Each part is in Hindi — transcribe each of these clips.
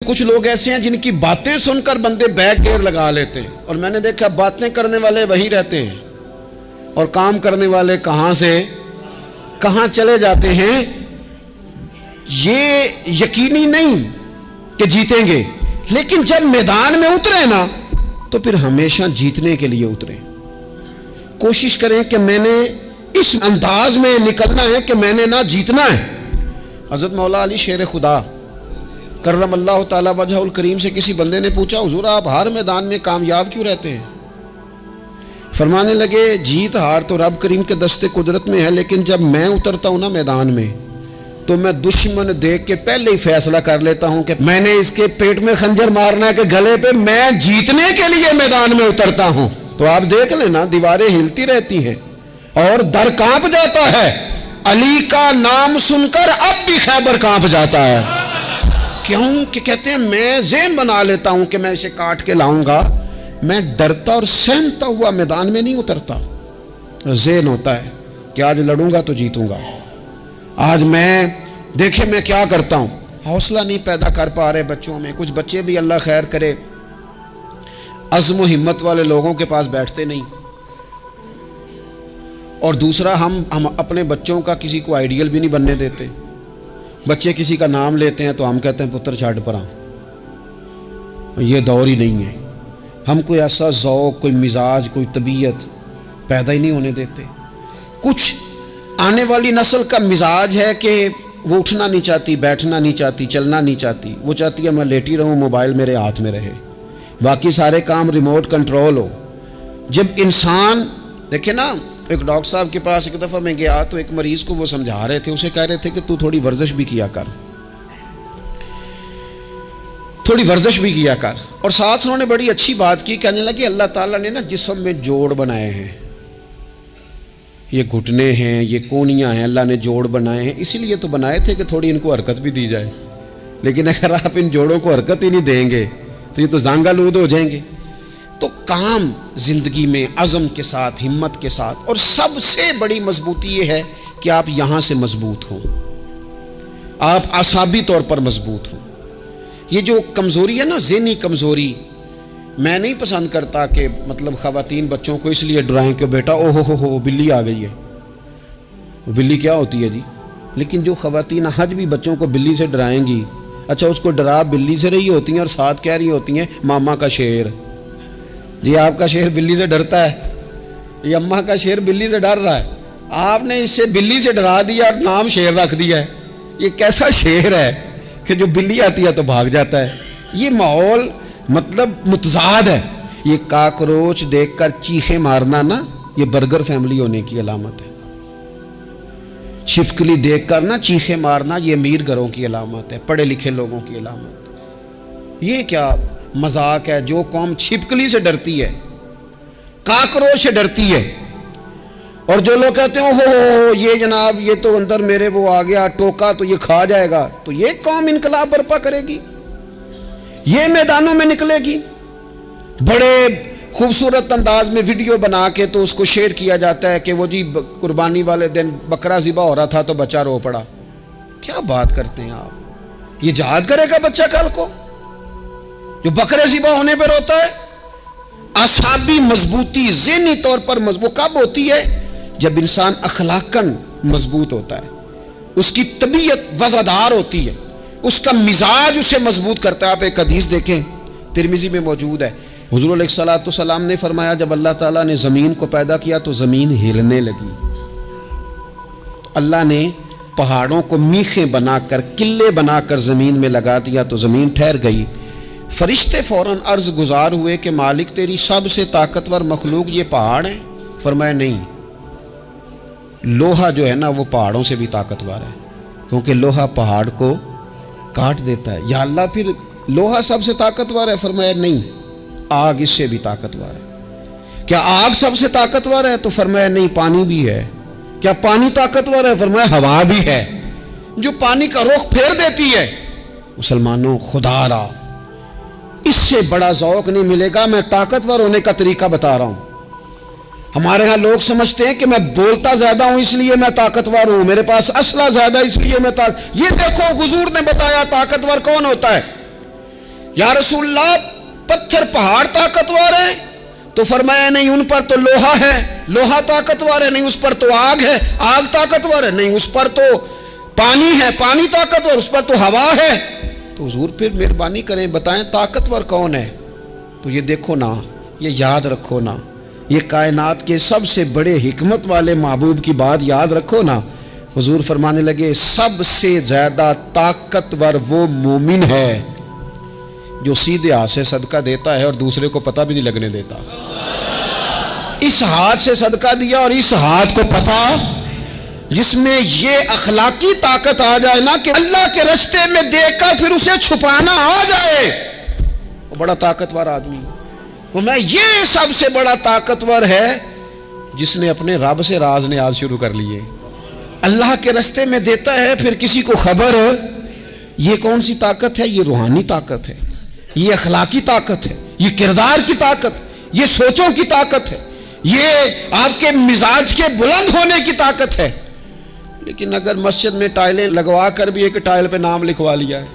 कुछ लोग ऐसे हैं जिनकी बातें सुनकर बंदे बैक गियर लगा लेते हैं, और मैंने देखा बातें करने वाले वहीं रहते हैं और काम करने वाले कहां से कहां चले जाते हैं। ये यकीनी नहीं कि जीतेंगे, लेकिन जब मैदान में उतरे ना तो फिर हमेशा जीतने के लिए उतरे। कोशिश करें कि मैंने इस अंदाज में निकलना है कि मैंने ना जीतना है। हजरत मौला अली शेर खुदा करम अल्लाह ताला वजहुल करीम से किसी बंदे ने पूछा, हुजूर आप हर मैदान में कामयाब क्यों रहते हैं? फरमाने लगे, जीत हार तो रब करीम के दस्ते कुदरत में है, लेकिन जब मैं उतरता हूं ना मैदान में तो मैं दुश्मन देख के पहले ही फैसला कर लेता हूं कि मैंने इसके पेट में खंजर मारना है कि गले पे, मैं जीतने के लिए मैदान में उतरता हूं। तो आप देख लेना, दीवारें हिलती रहती हैं और दर कांप जाता है। अली का नाम सुनकर अब भी खैबर कांप जाता है। क्यों? कि कहते हैं मैं ज़हन बना लेता हूं कि मैं इसे काट के लाऊंगा, मैं डरता और सहमता हुआ मैदान में नहीं उतरता। ज़हन होता है कि आज लड़ूंगा तो जीतूंगा, आज मैं देखे मैं क्या करता हूं। हौसला नहीं पैदा कर पा रहे बच्चों में। कुछ बच्चे भी अल्लाह खैर करे अज़्म हिम्मत वाले लोगों के पास बैठते नहीं, और दूसरा हम अपने बच्चों का किसी को आइडियल भी नहीं बनने देते। बच्चे किसी का नाम लेते हैं तो हम कहते हैं पुत्र छाड़ परा, ये दौर ही नहीं है। हम कोई ऐसा ज़ौक़, कोई मिजाज, कोई तबीयत पैदा ही नहीं होने देते। कुछ आने वाली नस्ल का मिजाज है कि वो उठना नहीं चाहती, बैठना नहीं चाहती, चलना नहीं चाहती। वो चाहती है मैं लेटी रहूं, मोबाइल मेरे हाथ में रहे, बाकी सारे काम रिमोट कंट्रोल हो। जब इंसान देखे ना, एक डॉक्टर साहब के पास एक दफ़ा मैं गया तो एक मरीज़ को वो समझा रहे थे, उसे कह रहे थे कि तू थोड़ी वर्जिश भी किया कर, थोड़ी वर्जिश भी किया कर। और साथ उन्होंने बड़ी अच्छी बात की, कहने लगे अल्लाह ताला ने ना जिस्म में जोड़ बनाए हैं, ये घुटने हैं, ये कोहनियाँ हैं, अल्लाह ने जोड़ बनाए हैं, इसीलिए तो बनाए थे कि थोड़ी इनको हरकत भी दी जाए। लेकिन अगर आप इन जोड़ों को हरकत ही नहीं देंगे तो ये तो जांगालूद हो जाएंगे। तो काम जिंदगी में अज़म के साथ, हिम्मत के साथ, और सबसे बड़ी मजबूती ये है कि आप यहाँ से मजबूत हों, आप आसाबी तौर पर मजबूत हों। ये जो कमज़ोरी है ना, ज़हनी कमज़ोरी, मैं नहीं पसंद करता कि मतलब ख़वातीन बच्चों को इसलिए डराएं कि बेटा ओहो हो बिल्ली आ गई है। बिल्ली क्या होती है जी? लेकिन जो ख़वातीन आज भी बच्चों को बिल्ली से डराएंगी, अच्छा उसको डरा बिल्ली से रही होती हैं और साथ कह रही होती हैं मामा का शेर। जी आपका शेर बिल्ली से डरता है, ये अम्मा का शेर बिल्ली से डर रहा है, आपने इससे बिल्ली से डरा दिया और नाम शेर रख दिया है। ये कैसा शेर है कि जो बिल्ली आती है तो भाग जाता है? ये माहौल मतलब मुतज़ाद है। ये काकरोच देखकर चीखे मारना ना, ये बर्गर फैमिली होने की अलामत है। छिपकली देखकर ना चीखे मारना, ये अमीर घरों की अलामत है, पढ़े लिखे लोगों की अलामत। ये क्या मजाक है? जो कौम छिपकली से डरती है, काकरोच से डरती है, और जो लोग कहते हैं हो ये जनाब ये तो अंदर मेरे वो आ गया, टोका तो ये खा जाएगा, तो ये कौम इनकलाब बर्पा करेगी, ये मैदानों में निकलेगी। बड़े खूबसूरत अंदाज में वीडियो बना के तो उसको शेयर किया जाता है कि वो जी कुर्बानी वाले दिन बकरा ज़िबा हो रहा था तो बच्चा रो पड़ा। क्या बात करते हैं आप? ये याद करेगा बच्चा कल को जो बकरे ज़िबा होने पर रोता है? आसाबी मजबूती ज़हनी तौर पर मजबूत कब होती है? जब इंसान अखलाकन मजबूत होता है, उसकी तबीयत वज़ादार होती है, उसका मिजाज उसे मजबूत करता है। आप एक हदीस देखें, तिरमिज़ी में मौजूद है, हुज़ूर अलैहिस्सलातु वस्सलाम ने फरमाया जब अल्लाह ताला ने ज़मीन को पैदा किया तो ज़मीन हिलने लगी। अल्लाह ने पहाड़ों को मीखें बनाकर, किले बनाकर ज़मीन में लगा दिया तो ज़मीन ठहर गई। फरिश्ते फ़ौरन अर्ज़ गुजार हुए कि मालिक तेरी सबसे ताकतवर मखलूक ये पहाड़ है? फरमाया नहीं, लोहा जो है ना वो पहाड़ों से भी ताकतवर है, क्योंकि लोहा पहाड़ को काट देता है। या अल्लाह फिर लोहा सबसे ताकतवर है? फरमाया नहीं, आग इससे भी ताकतवर है। क्या आग सबसे ताकतवर है? तो फरमाया नहीं, पानी भी है। क्या पानी ताकतवर है? फरमाया हवा भी है, जो पानी का रुख फेर देती है। मुसलमानों खुदारा, इससे बड़ा ज़ौक़ नहीं मिलेगा। मैं ताकतवर होने का तरीका बता रहा हूं। हमारे यहाँ लोग समझते हैं कि मैं बोलता ज्यादा हूं इसलिए मैं ताकतवर हूं, मेरे पास असला ज्यादा इसलिए मैं ये देखो हुजूर ने बताया ताकतवर कौन होता है? या रसूलल्लाह पत्थर पहाड़ ताकतवर है? तो फरमाया नहीं, उन पर तो लोहा है, लोहा ताकतवर है। नहीं, उस पर तो आग है, आग ताकतवर है। नहीं, उस पर तो पानी है, पानी ताकतवर, उस पर तो हवा है। तो हुजूर फिर मेहरबानी करें, बताएं ताकतवर कौन है? तो ये देखो ना, ये याद रखो ना, ये कायनात के सबसे बड़े हिकमत वाले महबूब की बात याद रखो ना। हुजूर फरमाने लगे, सबसे ज्यादा ताकतवर वो मोमिन है जो सीधे हाथ से सदका देता है और दूसरे को पता भी नहीं लगने देता। इस हाथ से सदका दिया और इस हाथ को पता, जिसमें ये अखलाकी ताकत आ जाए ना कि अल्लाह के रास्ते में देखकर फिर उसे छुपाना आ जाए, वो बड़ा ताकतवर आदमी। वो मैं ये सबसे बड़ा ताकतवर है जिसने अपने रब से राज ने आज शुरू कर लिए। अल्लाह के रास्ते में देता है, फिर किसी को खबर, ये कौन सी ताकत है? ये रूहानी ताकत है, ये अखलाकी ताकत है, ये किरदार की ताकत, ये सोचों की ताकत है, ये आपके मिजाज के बुलंद होने की ताकत है। लेकिन अगर मस्जिद में टाइलें लगवा कर भी एक टाइल पे नाम लिखवा लिया है,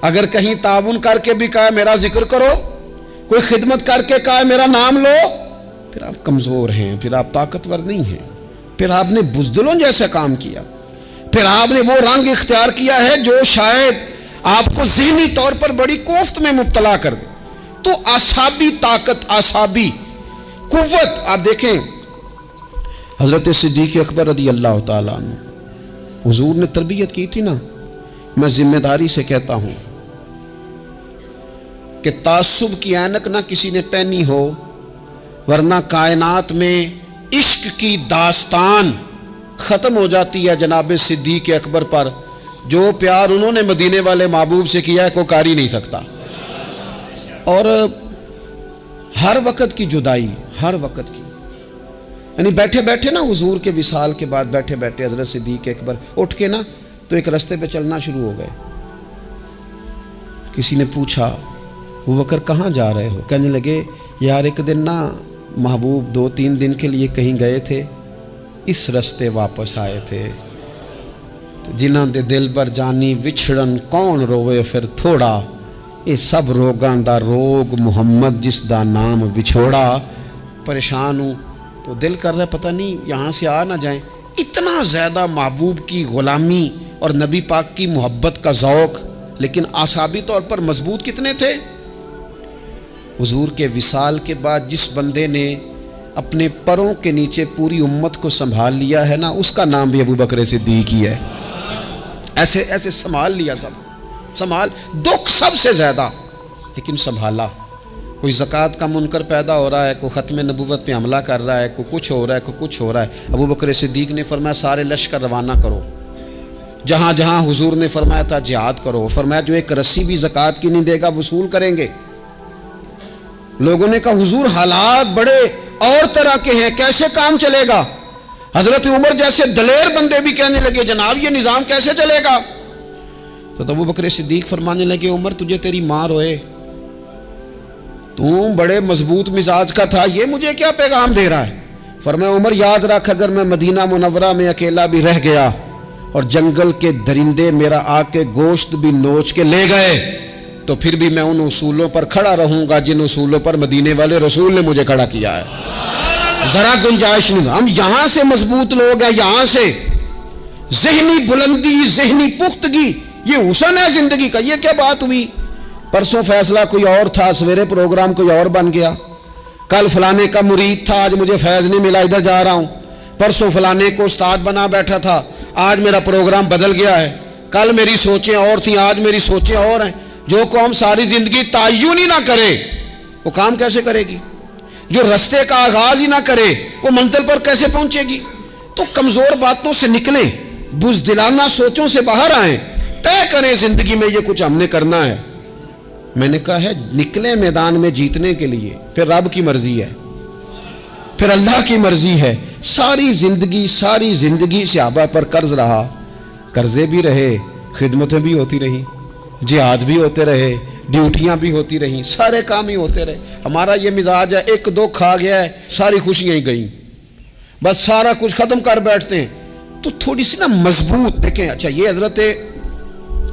अगर कहीं ताउन करके भी कहा मेरा जिक्र करो, कोई खिदमत करके कहा मेरा नाम लो, फिर आप कमजोर हैं, फिर आप ताकतवर नहीं हैं, फिर आपने बुज़दिलों जैसा काम किया, फिर आपने वो रंग इख्तियार किया है जो शायद आपको ज़हनी तौर पर बड़ी कोफ्त में मुब्तला कर दे। तो आसाबी ताकत, आसाबी कुव्वत, आप देखें हजरत सिद्दीक़ अकबर रज़ी अल्लाह ताला अन्हु, हुजूर ने तरबियत की थी ना। मैं जिम्मेदारी से कहता हूं कि तासुब की ऐनक ना किसी ने पहनी हो, वरना कायनात में इश्क की दास्तान खत्म हो जाती है जनाब सिद्दीक़ अकबर पर। जो प्यार उन्होंने मदीने वाले महबूब से किया है कोई कर ही नहीं सकता। और हर वक्त की जुदाई, हर वक्त की, यानी बैठे बैठे ना हुजूर के विसाल के बाद बैठे बैठे हजरत सिद्दीक़ अकबर उठ के ना तो एक रास्ते पे चलना शुरू हो गए। किसी ने पूछा, वो बकर कहाँ जा रहे हो? कहने लगे, यार एक दिन ना महबूब 2-3 दिन के लिए कहीं गए थे, इस रास्ते वापस आए थे। जिन्हां दे दिल पर जानी विछड़न कौन रोवे फिर थोड़ा, ये सब रोगां दा रोग मुहम्मद जिस दा नाम विछोड़ा। परेशान हूँ तो दिल कर रहा है पता नहीं यहाँ से आ ना जाएं। इतना ज़्यादा महबूब की ग़ुलामी और नबी पाक की मोहब्बत का ज़ौक़, लेकिन आसाबी तौर पर मजबूत कितने थे? हुजूर के विसाल के बाद जिस बंदे ने अपने परों के नीचे पूरी उम्मत को संभाल लिया है ना, उसका नाम भी अबू बकर सिद्दीक़ ही है। ऐसे ऐसे संभाल लिया, सब संभाल, दुख सबसे ज़्यादा, लेकिन संभाला। कोई ज़कात का मुनकर पैदा हो रहा है, कोई ख़त्म नबूवत पे हमला कर रहा है, कोई कुछ हो रहा है, कोई कुछ हो रहा है। अबू बकर सिद्दीक़ ने फरमाया सारे लश्कर रवाना करो, जहाँ जहाँ हुजूर ने फरमाया था जिहाद करो। फरमाया जो एक रस्सी भी ज़कात की नहीं देगा वसूल करेंगे। लोगों ने कहा हुजूर हालात बड़े और तरह के हैं, कैसे काम चलेगा? हजरत उमर जैसे दलेर बंदे भी कहने लगे जनाब ये निज़ाम कैसे चलेगा? तो अबू बकर सिद्दीक़ फरमाने लगे, उमर तुझे तेरी माँ रोए, तू बड़े मजबूत मिजाज का था, ये मुझे क्या पैगाम दे रहा है? फरमाया उमर याद रख, अगर मैं मदीना मुनव्वरा में अकेला भी रह गया और जंगल के दरिंदे मेरा आके गोश्त भी नोच के ले गए, तो फिर भी मैं उन उसूलों पर खड़ा रहूंगा जिन उसूलों पर मदीने वाले रसूल ने मुझे खड़ा किया है। जरा गुंजाइश नहीं। हम यहां से मजबूत लोग हैं, यहां से जहनी बुलंदी, जहनी पुख्तगी, ये हुसन है जिंदगी का। ये क्या बात हुई? परसों फैसला कोई और था, सवेरे प्रोग्राम कोई और बन गया। कल फलाने का मुरीद था, आज मुझे फैज नहीं मिला, इधर जा रहा हूं। परसों फलाने को उस्ताद बना बैठा था, आज मेरा प्रोग्राम बदल गया है। कल मेरी सोचें और थी, आज मेरी सोचें और हैं। जो कौम सारी जिंदगी तायुन ही ना करे वो काम कैसे करेगी? जो रास्ते का आगाज ही ना करे वो मंजिल पर कैसे पहुंचेगी? तो कमजोर बातों से निकलें, बुज़दिलाना सोचों से बाहर आए, तय करें जिंदगी में ये कुछ हमने करना है। मैंने कहा है निकले मैदान में जीतने के लिए, फिर रब की मर्जी है, फिर अल्लाह की मर्जी है। सारी जिंदगी सहाबा पर कर्ज रहा, कर्जे भी रहे, खिदमतें भी होती रही, जिहाद भी होते रहे, ड्यूटियां भी होती रहीं, सारे काम ही होते रहे। हमारा ये मिजाज है, एक दो खा गया है सारी खुशियां ही गई, बस सारा कुछ खत्म कर बैठते हैं। तो थोड़ी सी ना मजबूत देखें। अच्छा ये हजरत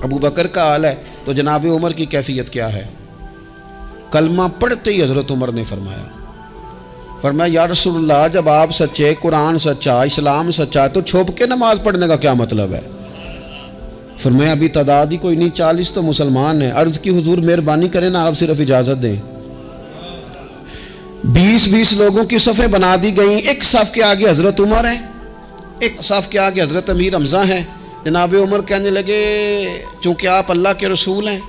अबू बकर का हाल है, तो जनाब उमर की कैफियत क्या है? कलमा पढ़ते ही हजरत उमर ने फरमाया या रसूलल्लाह, जब आप सच्चे, कुरान सच्चा, इस्लाम सच्चा, तो छुप के नमाज पढ़ने का क्या मतलब है? फरमाया अभी तादाद ही कोई नहीं, 40 तो मुसलमान हैं। अर्ज की हुजूर मेहरबानी करें ना, आप सिर्फ इजाजत दें। 20-20 लोगों की सफ़ें बना दी गई। एक सफ़ के आगे हजरत उमर है, एक सफ़ के आगे हजरत अमीर हमजा हैं। जनाब उमर कहने लगे चूँकि आप अल्लाह के रसूल हैं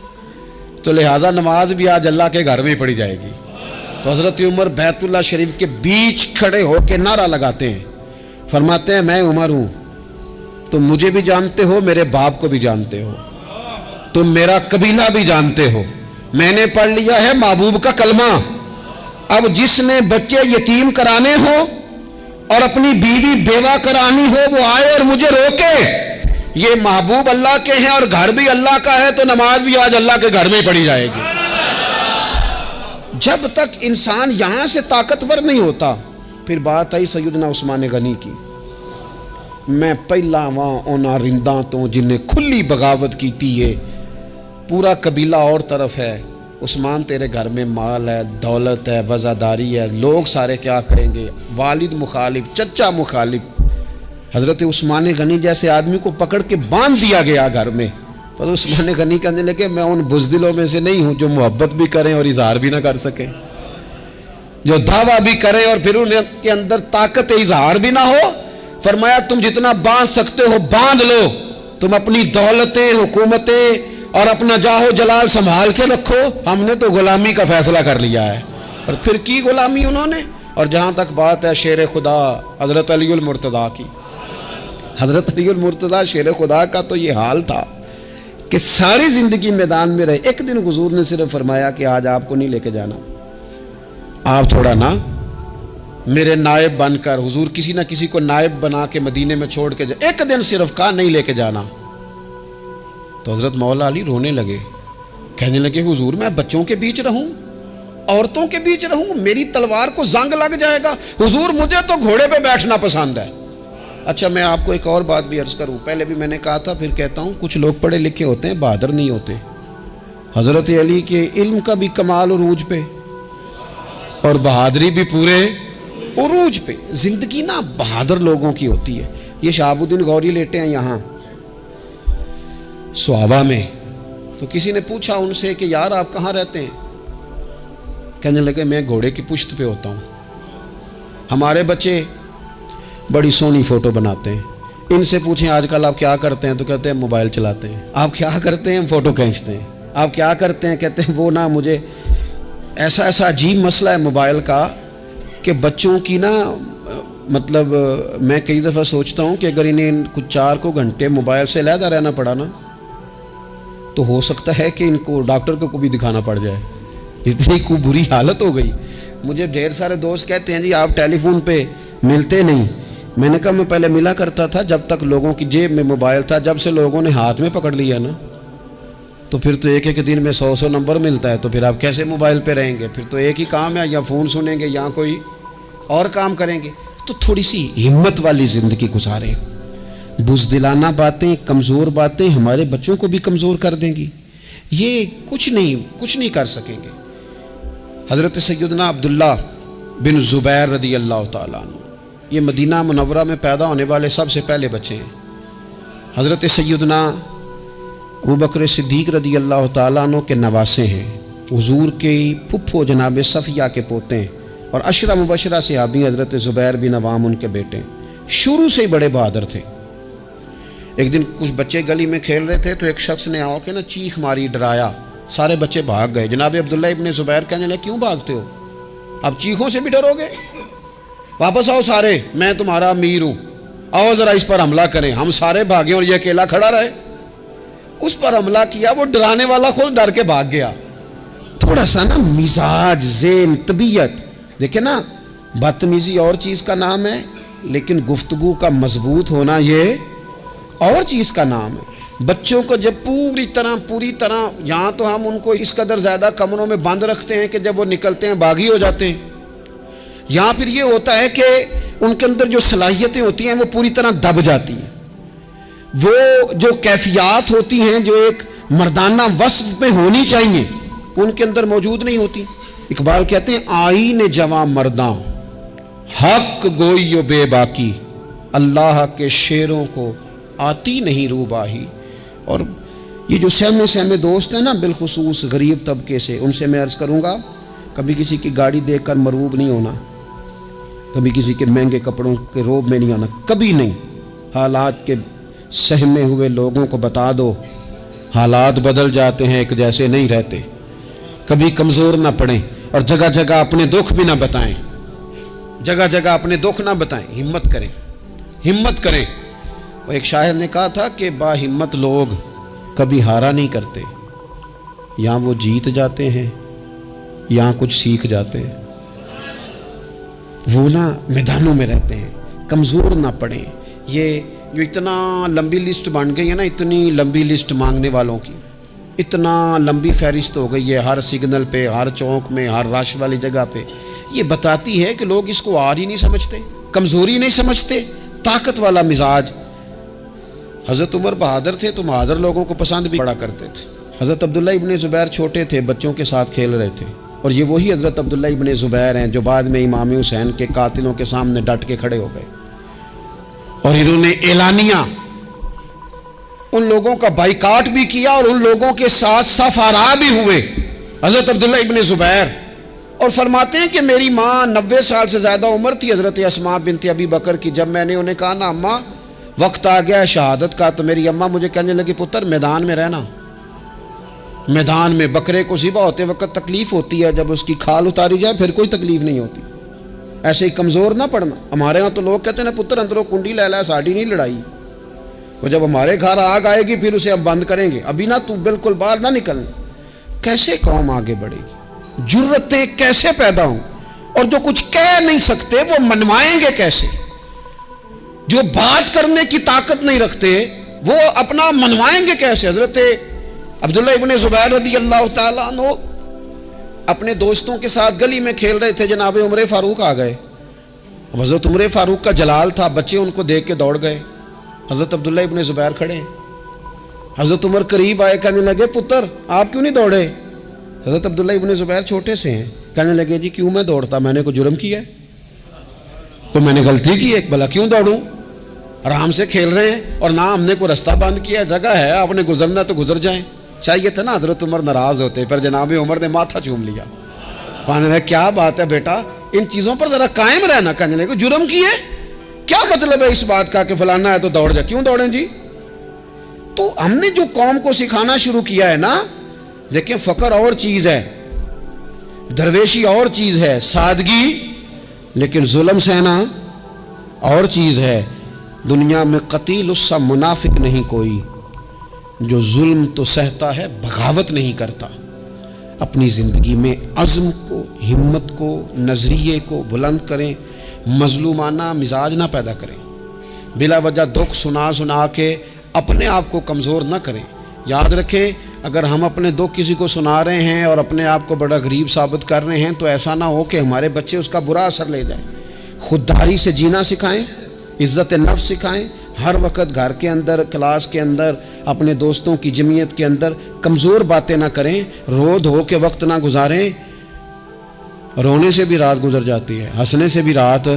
तो लिहाजा नमाज भी आज अल्लाह के घर में ही पढ़ी जाएगी। तो हजरत उमर बैतुल्ला शरीफ के बीच खड़े होकर नारा लगाते हैं, फरमाते हैं मैं उमर हूँ, तुम मुझे भी जानते हो, मेरे बाप को भी जानते हो, तुम मेरा कबीला भी जानते हो, मैंने पढ़ लिया है महबूब का कलमा। अब जिसने बच्चे यतीम कराने हो और अपनी बीवी बेवा करानी हो वो आए और मुझे रोके। ये महबूब अल्लाह के हैं और घर भी अल्लाह का है, तो नमाज भी आज अल्लाह के घर में ही पढ़ी जाएगी। जब तक इंसान यहां से ताकतवर नहीं होता, फिर बात आई सैयदना उस्मान गनी की। मैं पहला वहां ओना रिंदा तो जिन्हें खुली बगावत की थी, है पूरा कबीला और तरफ है, उस्मान तेरे घर में माल है, दौलत है, वज़ादारी है, लोग सारे क्या करेंगे, वालिद मुखालिफ, चचा मुखालिफ। हज़रत उस्मान गनी जैसे आदमी को पकड़ के बांध दिया गया घर में। पर उस्मान गनी कहने लगे मैं उन बुज़दिलों में से नहीं हूँ जो मोहब्बत भी करें और इजहार भी ना कर सकें, जो दावा भी करें और फिर उनके अंदर ताकत इजहार भी ना हो। फरमाया तुम जितना बांध सकते हो बांध लो, तुम अपनी दौलतें, हुकूमतें और अपना जाहो जलाल संभाल के रखो, हमने तो गुलामी का फैसला कर लिया है। और फिर की गुलामी उन्होंने। और जहाँ तक बात है शेर खुदा हज़रत अली मुर्तज़ा की, हज़रत अली मुर्तज़ा शेर खुदा का तो ये हाल था कि सारी ज़िंदगी मैदान में रहे। एक दिन हुजूर ने सिर्फ फरमाया कि आज आपको नहीं लेके जाना, आप थोड़ा ना मेरे नायब बनकर, हुजूर किसी ना किसी को नायब बना के मदीने में छोड़ के जा, एक दिन सिर्फ कहा नहीं लेके जाना। तो हज़रत मौला अली रोने लगे, कहने लगे हुजूर मैं बच्चों के बीच रहूं, औरतों के बीच रहूं, मेरी तलवार को जंग लग जाएगा। हुजूर मुझे तो घोड़े पे बैठना पसंद है। अच्छा मैं आपको एक और बात भी अर्ज करूं, पहले भी मैंने कहा था फिर कहता हूं, कुछ लोग पढ़े लिखे होते हैं बहादुर नहीं होते। हज़रत अली के इल्म का भी कमाल उरूज पे और बहादुरी भी पूरे उरूज पे। जिंदगी ना बहादुर लोगों की होती है। ये शहाबुद्दीन गौरी लेटे हैं यहाँ सुहावा में, तो किसी ने पूछा उनसे कि यार आप कहाँ रहते हैं? कहने लगे मैं घोड़े की पुश्त पे होता हूँ, हमारे बच्चे बड़ी सोहनी फ़ोटो बनाते हैं। इनसे पूछें आजकल आप क्या करते हैं, तो कहते हैं मोबाइल चलाते हैं। आप क्या करते हैं? फ़ोटो खींचते हैं। आप क्या करते हैं? कहते हैं वो ना मुझे ऐसा ऐसा अजीब मसला है मोबाइल का कि बच्चों की ना मतलब मैं कई दफ़ा सोचता हूँ कि अगर इन्हें कुछ 4 घंटे मोबाइल से अलहदा रहना पड़ा ना, तो हो सकता है कि इनको डॉक्टर को भी दिखाना पड़ जाए, इतनी को बुरी हालत हो गई। मुझे ढेर सारे दोस्त कहते हैं जी आप टेलीफोन पे मिलते नहीं। मैंने कहा मैं पहले मिला करता था जब तक लोगों की जेब में मोबाइल था, जब से लोगों ने हाथ में पकड़ लिया ना, तो फिर तो एक एक दिन में 100 नंबर मिलता है, तो फिर आप कैसे मोबाइल पे रहेंगे? फिर तो एक ही काम है, या फ़ोन सुनेंगे या कोई और काम करेंगे। तो थोड़ी सी हिम्मत वाली ज़िंदगी गुजारें। बुज़दिलाना बातें, कमज़ोर बातें हमारे बच्चों को भी कमज़ोर कर देंगी। ये कुछ नहीं कर सकेंगे। हज़रत सैयदना अब्दुल्ला बिन ज़ुबैर रदी अल्लाह ताला अन्हु, ये मदीना मुनव्वरा में पैदा होने वाले सबसे पहले बच्चे हैं। हज़रत सैयदना अबू बकर सिद्दीक़ रदी अल्लाह ताला अन्हु के नवासे हैं। हुजूर के फुफ्फो जनाब सफ़िया के पोते हैं और अशरा मुबशरा सहाबी हज़रत ज़ुबैर बिन अवाम उनके बेटे हैं। शुरू से ही बड़े बहादुर थे। एक दिन कुछ बच्चे गली में खेल रहे थे तो एक शख्स ने आके ना चीख मारी, डराया, सारे बच्चे भाग गए। जनाब अब्दुल्ला इब्ने ज़ुबैर कहने लगे क्यों भागते हो, अब चीखों से भी डरोगे? वापस आओ सारे, मैं तुम्हारा अमीर हूँ, आओ ज़रा इस पर हमला करें। हम सारे भागे और ये अकेला खड़ा रहे। उस पर हमला किया, वो डराने वाला खुद डर के भाग गया। थोड़ा सा ना मिजाज, ज़ेन, तबीयत देखे ना, बदतमीजी और चीज़ का नाम है, लेकिन गुफ्तगू का मजबूत होना ये और चीज़ का नाम है। बच्चों को जब पूरी तरह यहाँ तो हम उनको इस कदर ज़्यादा कमरों में बंद रखते हैं कि जब वो निकलते हैं बागी हो जाते हैं। यहाँ फिर ये होता है कि उनके अंदर जो सलाहियतें होती हैं वो पूरी तरह दब जाती हैं। वो जो कैफियत होती हैं, जो एक मर्दाना वस्फ में होनी चाहिए, उनके अंदर मौजूद नहीं होती। इकबाल कहते हैं आईने जवां मर्दा हक गोइयो बेबाकी, अल्लाह के शेरों को आती नहीं रूबाही। और ये जो सहमे सहमे दोस्त हैं ना, बिलखुसूस गरीब तबके से, उनसे मैं अर्ज़ करूँगा कभी किसी की गाड़ी देखकर मरूब नहीं होना, कभी किसी के महंगे कपड़ों के रोब में नहीं आना, कभी नहीं। हालात के सहमे हुए लोगों को बता दो हालात बदल जाते हैं, एक जैसे नहीं रहते। कभी कमज़ोर ना पड़ें और जगह जगह अपने दुख भी ना बताएं, जगह जगह अपने दुख ना बताएं, हिम्मत करें, हिम्मत करें। और एक शायर ने कहा था कि बाहिम्मत लोग कभी हारा नहीं करते, या वो जीत जाते हैं या कुछ सीख जाते हैं। वो ना मैदानों में रहते हैं, कमज़ोर ना पड़े। ये जो इतना लंबी लिस्ट बन गई है ना, इतनी लंबी लिस्ट मांगने वालों की, इतना लंबी फहरिस्त हो गई है हर सिग्नल पे, हर चौक में, हर रश वाली जगह पे। ये बताती है कि लोग इसको आर ही नहीं समझते, कमज़ोरी नहीं समझते, ताकत वाला मिजाज। हज़रत उमर बहादुर थे तो बहादुर लोगों को पसंद भी बड़ा करते थे। हज़रत अब्दुल्ला इब्ने ज़ुबैर छोटे थे, बच्चों के साथ खेल रहे थे, और ये वही हज़रत अब्दुल्ला इब्ने ज़ुबैर हैं जो बाद में इमाम हुसैन के कातिलों के सामने डट के खड़े हो गए और इन्होंने एलानिया उन लोगों का बाइकाट भी किया और उन लोगों के साथ सफारा भी हुए, हज़रत अब्दुल्ला इब्ने ज़ुबैर। और फरमाते हैं कि मेरी माँ 90 साल से ज़्यादा उम्र थी हज़रत अस्मा बिनत अबी बकर की। जब मैंने उन्हें कहा ना अम्मा वक्त आ गया है शहादत का, तो मेरी अम्मा मुझे कहने लगी पुत्र मैदान में रहना। मैदान में बकरे को ज़िबा होते वक्त तकलीफ़ होती है, जब उसकी खाल उतारी जाए फिर कोई तकलीफ़ नहीं होती। ऐसे ही कमज़ोर ना पड़ना। हमारे यहाँ तो लोग कहते हैं ना पुत्र अंदरों कुंडी लै ला, साड़ी नहीं लड़ाई। वो जब हमारे घर आग आएगी फिर उसे हम बंद करेंगे, अभी ना तू बिल्कुल बाहर ना निकलना। कैसे कौम आगे बढ़ेगी, जुर्रतें कैसे पैदा हों, और जो कुछ कह नहीं सकते वो मनवाएंगे कैसे, जो बात करने की ताकत नहीं रखते वो अपना मनवाएंगे कैसे। हज़रत अब्दुल्ला इब्ने ज़ुबैर रज़ी अल्लाह ताला अन्हु अपने दोस्तों के साथ गली में खेल रहे थे, जनाब उमर फ़ारूक आ गए। हज़रत उमर फ़ारूक का जलाल था, बच्चे उनको देख के दौड़ गए। हज़रत अब्दुल्ला इब्ने ज़ुबैर खड़े हैं, हज़रत उमर करीब आए, कहने लगे पुत्र आप क्यों नहीं दौड़े। हज़रत अब्दुल्ला इब्ने ज़ुबैर छोटे से हैं, कहने लगे जी क्यों मैं दौड़ता, मैंने कोई जुर्म किया है, कोई मैंने गलती की है, भला क्यों दौड़ूं। आराम से खेल रहे हैं और ना हमने कोई रास्ता बंद किया, जगह है आपने गुजरना तो गुजर जाएं। चाहिए था ना हज़रत उमर नाराज़ होते, पर जनाब उमर ने माथा चूम लिया। कहने लगे क्या बात है बेटा, इन चीज़ों पर ज़रा कायम रहना। कहने लगे जुर्म किए, क्या मतलब है इस बात का कि फलाना है तो दौड़ जा। क्यों दौड़ें जी। तो हमने जो कौम को सिखाना शुरू किया है ना, देखिए फ़क्र और चीज़ है, दरवेशी और चीज़ है, सादगी, लेकिन जुल्म सहना और चीज़ है। दुनिया में कतील उससा मुनाफिक नहीं कोई, जो जुल्म तो सहता है बगावत नहीं करता। अपनी ज़िंदगी में अज़्म को, हिम्मत को, नज़रिए को बुलंद करें, मज़लूमाना मिजाज ना पैदा करें, बिला वजह दुख सुना सुना के अपने आप को कमज़ोर ना करें। याद रखें अगर हम अपने दुख किसी को सुना रहे हैं और अपने आप को बड़ा गरीब साबित कर रहे हैं, तो ऐसा ना हो कि हमारे बच्चे उसका बुरा असर ले जाएं। खुददारी से जीना सिखाएं, इज़्ज़त नफ्स सिखाएं। हर वक्त घर के अंदर, क्लास के अंदर, अपने दोस्तों की जमीयत के अंदर कमज़ोर बातें ना करें, रो धो के वक्त ना गुजारें। रोने से भी रात गुजर जाती है, हंसने से भी रात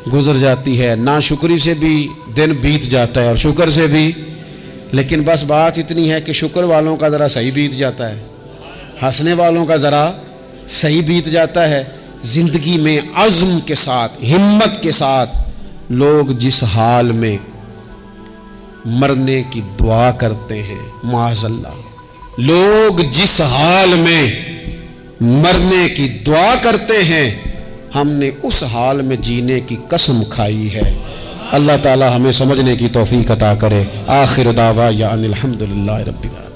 गुजर जाती है, नाशुक्री से भी दिन बीत जाता है और शुक्र से भी। लेकिन बस बात इतनी है कि शुक्र वालों का ज़रा सही बीत जाता है, हंसने वालों का ज़रा सही बीत जाता है। ज़िंदगी में अज़्म के साथ, हिम्मत के साथ लोग जिस हाल में मरने की दुआ करते हैं, माज़अल्लाह, लोग जिस हाल में मरने की दुआ करते हैं, हमने उस हाल में जीने की कसम खाई है। अल्लाह ताला हमें समझने की तौफीक अता करे। आखिर दावा या अनिल हम्दुलिल्लाहि रब्बिल आलमीन।